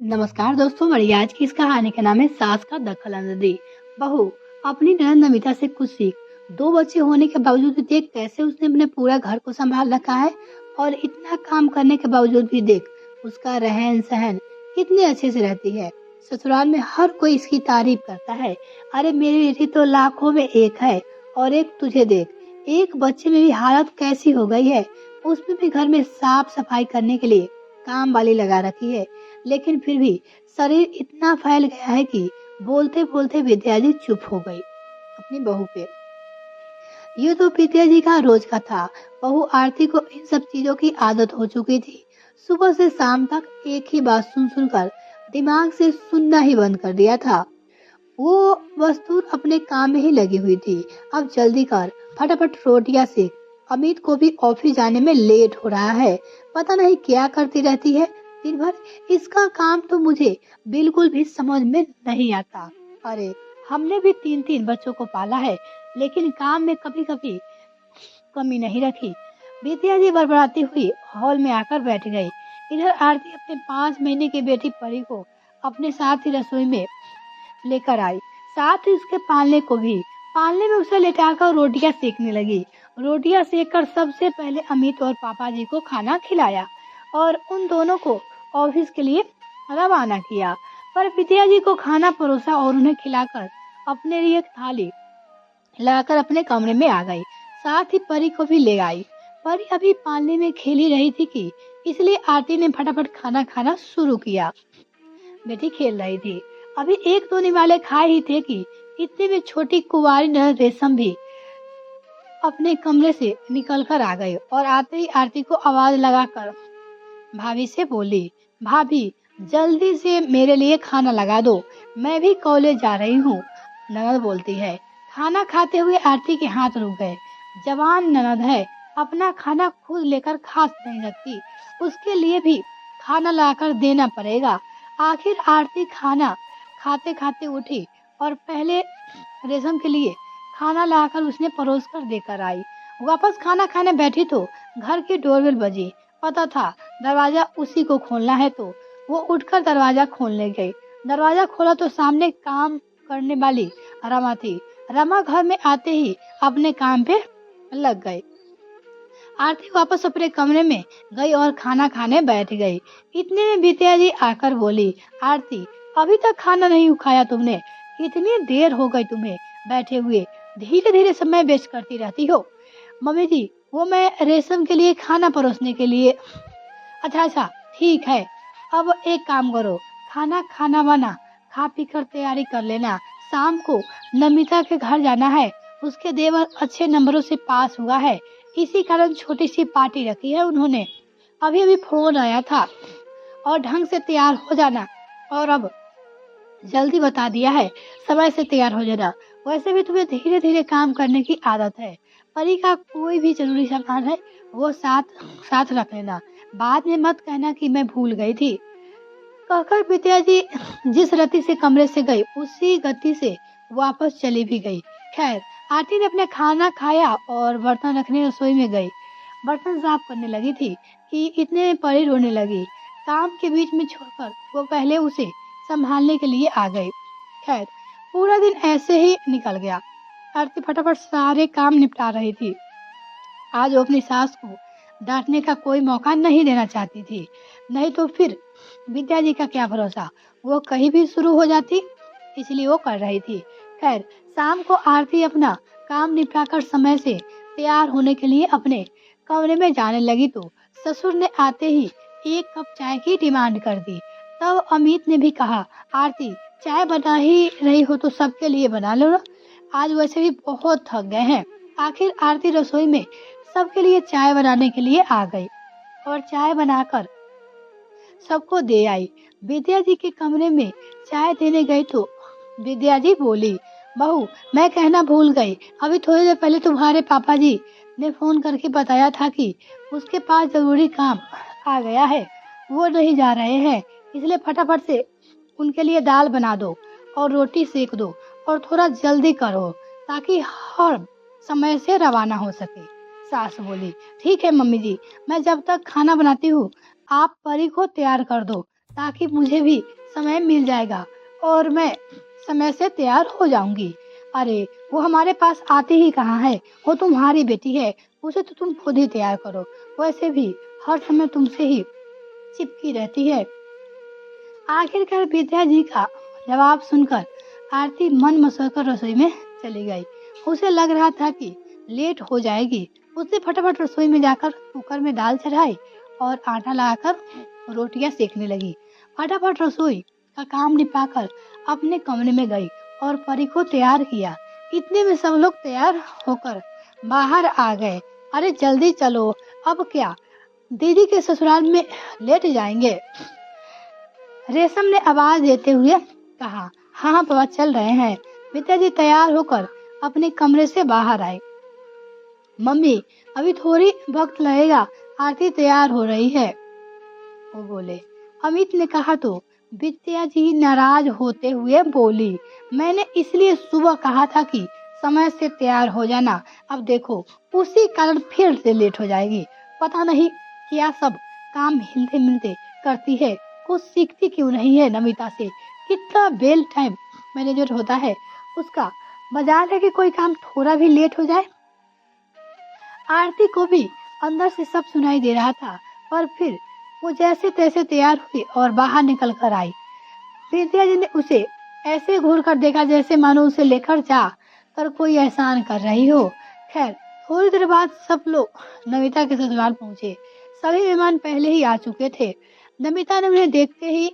नमस्कार दोस्तों, मेरी आज की इस कहानी का नाम है सास का दखल अंदाजी। बहू अपनी ननद नमिता से कुछ सीख। दो बच्चे होने के बावजूद भी देख कैसे उसने अपने पूरा घर को संभाल रखा है। और इतना काम करने के बावजूद भी देख उसका रहन सहन कितने अच्छे से रहती है। ससुराल में हर कोई इसकी तारीफ करता है। अरे मेरी बेटी तो लाखों में एक है। और एक तुझे देख, एक बच्चे में भी हालत कैसी हो गई है। उसमें भी घर में साफ सफाई करने के लिए काम वाली लगा रखी है। लेकिन फिर भी शरीर इतना फैल गया है कि बोलते बोलते विद्या जी चुप हो गई अपनी बहू पे। ये तो विद्या जी का रोज का था। बहू आरती को इन सब चीजों की आदत हो चुकी थी। सुबह से शाम तक एक ही बात सुन सुनकर दिमाग से सुनना ही बंद कर दिया था। वो वस्तु अपने काम में ही लगी हुई थी। अब जल्दी कर, फटाफट रोटियां सेक। अमित को भी ऑफिस जाने में लेट हो रहा है। पता नहीं क्या करती रहती है दिन भर। इसका काम तो मुझे बिल्कुल भी समझ में नहीं आता। अरे हमने भी तीन तीन बच्चों को पाला है, लेकिन काम में कभी कभी कमी नहीं रखी। विद्या जी बड़बड़ाती हुई हॉल में आकर बैठ गई। इधर आरती अपने 5 महीने की बेटी परी को अपने साथ ही रसोई में लेकर आई। साथ ही उसके पालने को भी। पालने में उसे लेटाकर रोटियां सेकने लगी। रोटियां सेक कर सबसे पहले अमित और पापा जी को खाना खिलाया और उन दोनों को ऑफिस के लिए रवाना किया। पर विद्या जी को खाना परोसा और उन्हें खिलाकर अपने लिए एक थाली लाकर अपने कमरे में आ गई। साथ ही परी को भी ले आई। परी अभी पालने में खेल ही रही थी कि इसलिए आरती ने फटाफट खाना खाना शुरू किया। बेटी खेल रही थी। अभी एक दो निवाले खाए ही थे कि इतने में छोटी कुंवारी नर रेशम भी अपने कमरे से निकल कर आ गई और आते ही आरती को आवाज लगाकर भाभी से बोली, भाभी जल्दी से मेरे लिए खाना लगा दो, मैं भी कॉलेज जा रही हूँ। ननद बोलती है। खाना खाते हुए आरती के हाथ रुक गए। जवान ननद है, अपना खाना खुद लेकर खा नहीं सकती, उसके लिए भी खाना लाकर देना पड़ेगा। आखिर आरती खाना खाते खाते उठी और पहले रेशम के लिए खाना लाकर उसने परोस कर देकर आई। वापस खाना खाने बैठी तो घर की डोरबेल बजी। पता था दरवाजा उसी को खोलना है, तो वो उठकर दरवाजा खोलने गई। दरवाजा खोला तो सामने काम करने वाली रमा थी। रमा घर में आते ही अपने काम पे लग गई। आरती वापस अपने कमरे में गई और खाना खाने बैठ गई। इतने में विद्या जी आकर बोली, आरती अभी तक खाना नहीं खाया तुमने, इतनी देर हो गई तुम्हें बैठे हुए, धीरे धीरे समय वेस्ट करती रहती हो। मम्मी जी, वो मैं रेशम के लिए खाना परोसने के लिए। अच्छा अच्छा, ठीक है। अब एक काम करो, खाना खाना बना खा पी कर तैयारी कर लेना। शाम को नमिता के घर जाना है। उसके देवर अच्छे नंबरों से पास हुआ है, इसी कारण छोटी सी पार्टी रखी है उन्होंने। अभी अभी फोन आया था। और ढंग से तैयार हो जाना। और अब जल्दी बता दिया है, समय से तैयार हो जाना। वैसे भी तुम्हें धीरे धीरे काम करने की आदत है। परी का कोई भी जरूरी सामान है वो साथ साथ रख लेना। बाद में मत कहना कि मैं भूल गई थी। कहकर विद्या जी जिस रति से कमरे से गई उसी गति से वापस चली भी गई। खैर, आरती ने अपने खाना खाया और बर्तन रखने रसोई में गई। बर्तन साफ करने लगी थी कि इतने में परी रोने लगी। काम के बीच में छोड़कर वो पहले उसे संभालने के लिए आ गई। खैर, पूरा दिन ऐसे ही निकल गया। आरती फटाफट सारे काम निपटा रही थी। आज वो अपनी सास को डांटने का कोई मौका नहीं देना चाहती थी। नहीं तो फिर विद्या जी का क्या भरोसा, वो कहीं भी शुरू हो जाती, इसलिए वो कर रही थी। खैर, शाम को आरती अपना काम निपटाकर समय से तैयार होने के लिए अपने कमरे में जाने लगी तो ससुर ने आते ही एक कप चाय की डिमांड कर दी। तब अमित ने भी कहा, आरती चाय बना ही रही हो तो सबके लिए बना लो ना, आज वैसे भी बहुत थक गए हैं। आखिर आरती रसोई में सबके लिए चाय बनाने के लिए आ गई और चाय बनाकर सबको दे आई। विद्या जी के कमरे में चाय देने गई तो विद्या जी बोली, बहू मैं कहना भूल गई, अभी थोड़ी देर पहले तुम्हारे पापा जी ने फोन करके बताया था कि उसके पास जरूरी काम आ गया है, वो नहीं जा रहे हैं, इसलिए फटाफट से उनके लिए दाल बना दो और रोटी सेक दो और थोड़ा जल्दी करो ताकि हर समय से रवाना हो सके। सास बोली, ठीक है मम्मी जी, मैं जब तक खाना बनाती हूँ आप परी को तैयार कर दो, ताकि मुझे भी समय मिल जाएगा और मैं समय से तैयार हो जाऊंगी। अरे वो हमारे पास आती ही कहाँ है, वो तुम्हारी बेटी है, उसे तो तुम खुद ही तैयार करो। वैसे भी हर समय तुमसे ही चिपकी रहती है। आखिरकार विद्या जी का जवाब सुनकर आरती मन मसोकर रसोई में चली गई। उसे लग रहा था कि लेट हो जाएगी। उसने फटाफट रसोई में जाकर कुकर में दाल चढ़ाई और आटा लगाकर रोटियां सेकने लगी। फटाफट रसोई का काम निपटाकर अपने कमरे में गई और परी को तैयार किया। इतने में सब लोग तैयार होकर बाहर आ गए। अरे जल्दी चलो, अब क्या दीदी के ससुराल में लेट जाएंगे? रेशम ने आवाज देते हुए कहा। हाँ पापा, चल रहे हैं। पिताजी तैयार होकर अपने कमरे से बाहर आए। मम्मी, अभी थोड़ी वक्त लगेगा, आरती तैयार हो रही है, वो बोले। अमित ने कहा तो विद्या जी नाराज होते हुए बोली, मैंने इसलिए सुबह कहा था कि समय से तैयार हो जाना। अब देखो उसी कारण फिर से लेट हो जाएगी। पता नहीं क्या सब काम हिलते मिलते करती है, कुछ सीखती क्यों नहीं है नमिता से। कितना बेल टाइम मैनेजर होता है उसका, मजाल है कि कोई काम थोड़ा भी लेट हो जाए। आरती को भी अंदर से सब सुनाई दे रहा था, पर फिर वो जैसे तैसे तैयार हुई और बाहर निकल कर आई। विद्या जी ने उसे ऐसे घूर कर देखा जैसे मानो उसे लेकर जा कर कोई एहसान कर रही हो। खैर थोड़ी देर बाद सब लोग नमिता के ससुराल पहुंचे। सभी मेहमान पहले ही आ चुके थे। नमिता ने उन्हें देखते ही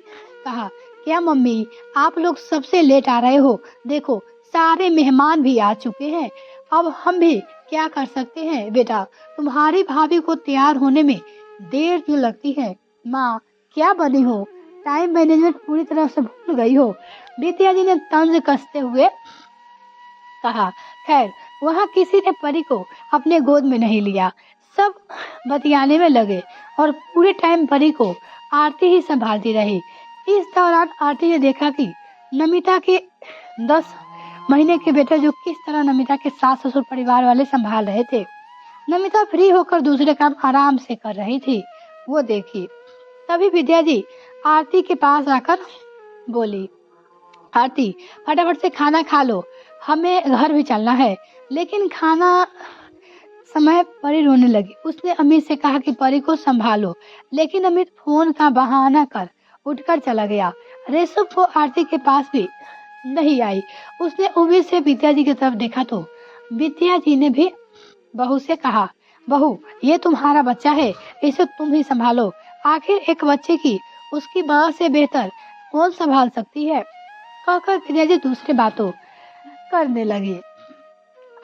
कहा, क्या मम्मी, आप लोग सबसे लेट आ रहे हो? देखो सारे मेहमान भी आ चुके हैं, अब हम भी क्या कर सकते हैं बेटा, तुम्हारी भाभी को तैयार होने में देर क्यों लगती है? माँ क्या बनी हो, टाइम मैनेजमेंट पूरी तरह से भूल गई हो, विद्या जी ने तंज कसते हुए कहा। खैर वहाँ किसी ने परी को अपने गोद में नहीं लिया। सब बतियाने में लगे और पूरे टाइम परी को आरती ही संभालती रही। इस दौरान आरती ने देखा कि नमिता के 10 महीने के बेटे जो किस तरह नमिता के सास ससुर परिवार वाले संभाल रहे थे। नमिता फ्री होकर दूसरे काम आराम से कर रही थी, वो देखी। तभी विद्या जी आरती के पास आकर बोली, आरती फटाफट से खाना खा लो, हमें घर भी चलना है। लेकिन खाना समय परी रोने लगी। उसने अमित से कहा कि परी को संभालो, लेकिन अमित फोन का बहाना कर उठकर चला गया। रेशम को आरती के पास भी नहीं आई। उसने उम्मीद से विद्या जी की तरफ देखा तो विद्या जी ने भी बहू से कहा, बहू ये तुम्हारा बच्चा है, इसे तुम ही संभालो। आखिर एक बच्चे की उसकी माँ से बेहतर कौन संभाल सकती है? कहकर विद्या जी दूसरी बातों करने लगी।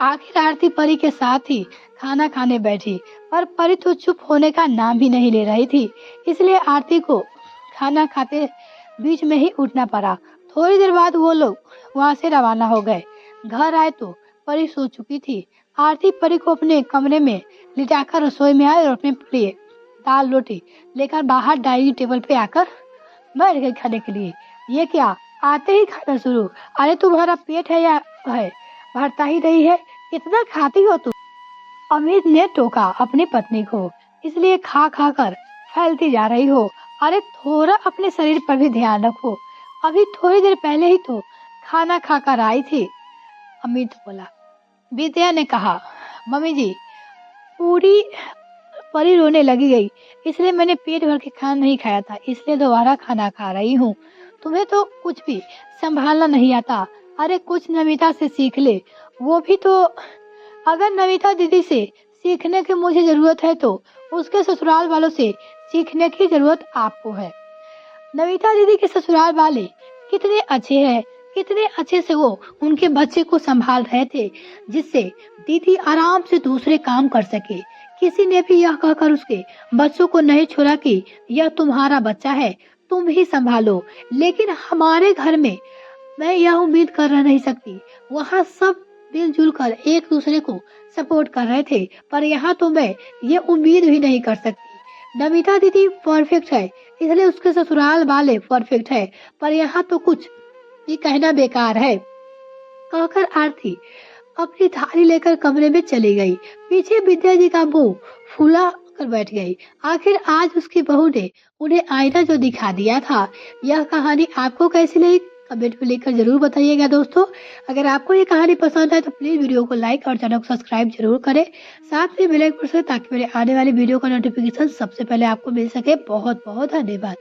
आखिर आरती परी के साथ ही खाना खाने बैठी, पर परी तो चुप होने का नाम भी नहीं ले रही थी। इसलिए आरती को खाना खाते बीच में ही उठना पड़ा। थोड़ी देर बाद वो लोग वहां से रवाना हो गए। घर आए तो परी सो चुकी थी। आरती परी को अपने कमरे में लिटाकर रसोई में आई और अपने लिए दाल रोटी लेकर बाहर डाइनिंग टेबल पे आकर बैठ गई खाने के लिए। ये क्या, आते ही खाना शुरू? अरे तुम्हारा पेट है या है, भरता ही नहीं है, कितना खाती हो तुम? अमित ने टोका अपनी पत्नी को, इसलिए खा खा कर फैलती जा रही हो। अरे थोड़ा अपने शरीर पर भी ध्यान रखो, अभी थोड़ी देर पहले ही तो खाना खाकर आई थी, अमित बोला। विद्या ने कहा, मम्मी जी पूरी परी रोने लगी गई, इसलिए मैंने पेट भर के खाना नहीं खाया था, इसलिए दोबारा खाना खा रही हूँ। तुम्हें तो कुछ भी संभालना नहीं आता। अरे कुछ नमिता से सीख ले, वो भी तो। अगर नमिता दीदी से सीखने की मुझे जरूरत है तो उसके ससुराल वालों से सीखने की जरूरत आपको है। नमिता दीदी के ससुराल वाले कितने अच्छे हैं, कितने अच्छे से वो उनके बच्चे को संभाल रहे थे, जिससे दीदी आराम से दूसरे काम कर सके। किसी ने भी यह कहकर उसके बच्चों को नहीं छोड़ा कि यह तुम्हारा बच्चा है, तुम ही संभालो। लेकिन हमारे घर में मैं यह उम्मीद कर नहीं सकती। वहाँ सब मिलजुल कर एक दूसरे को सपोर्ट कर रहे थे, पर यहाँ तो मैं ये उम्मीद भी नहीं कर सकती। नमिता दीदी परफेक्ट है, इसलिए उसके ससुराल वाले परफेक्ट है, पर यहाँ तो कुछ भी कहना बेकार है। कहकर आरती अपनी थाली लेकर कमरे में चली गई। पीछे विद्या जी का मुंह फूला कर बैठ गई। आखिर आज उसकी बहू ने उन्हें आईना जो दिखा दिया था। यह कहानी आपको कैसी लगी? कमेंट में लिखकर ज़रूर बताइएगा दोस्तों। अगर आपको ये कहानी पसंद आए तो प्लीज़ वीडियो को लाइक और चैनल को सब्सक्राइब ज़रूर करें। साथ में बेल आइकन प्रेस करें ताकि मेरे आने वाली वीडियो का नोटिफिकेशन सबसे पहले आपको मिल सके। बहुत-बहुत धन्यवाद।